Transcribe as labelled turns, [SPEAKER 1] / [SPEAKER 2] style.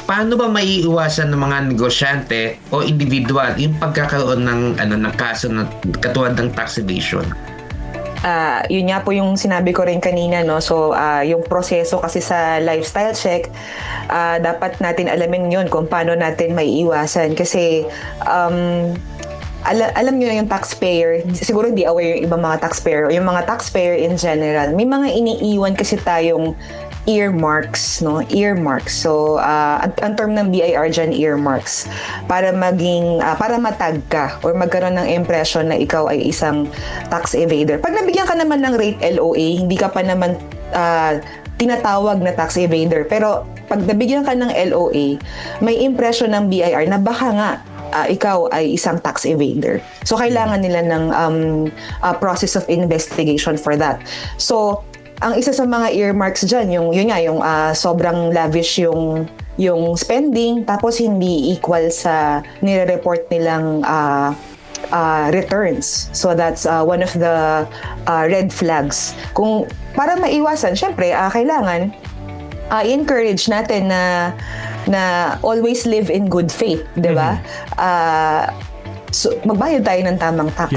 [SPEAKER 1] paano ba maiiwasan ng mga negosyante o individual yung pagkakaroon ng kaso na katulad ng tax evasion?
[SPEAKER 2] Yun nga po yung sinabi ko rin kanina, no? So, yung proseso kasi sa lifestyle check, dapat natin alamin yun kung paano natin maiiwasan. Kasi, alam nyo yung taxpayer, siguro hindi aware yung ibang mga taxpayer o yung mga taxpayer in general. May mga iniiwan kasi tayong earmarks, no? Earmarks. So, ang term ng BIR dyan, earmarks. Para matag ka or magkaroon ng impression na ikaw ay isang tax evader. Pag nabigyan ka naman ng rate LOA, hindi ka pa naman tinatawag na tax evader. Pero pag nabigyan ka ng LOA, may impression ng BIR na baka nga ikaw ay isang tax evader. So, kailangan nila ng process of investigation for that. So, ang isa sa mga earmarks dyan, yung sobrang lavish yung spending, tapos hindi equal sa nire-report nilang returns. So that's one of the red flags. Kung para maiwasan, syempre, kailangan encourage natin na always live in good faith, di ba? So magbayad tayo ng tamang tax.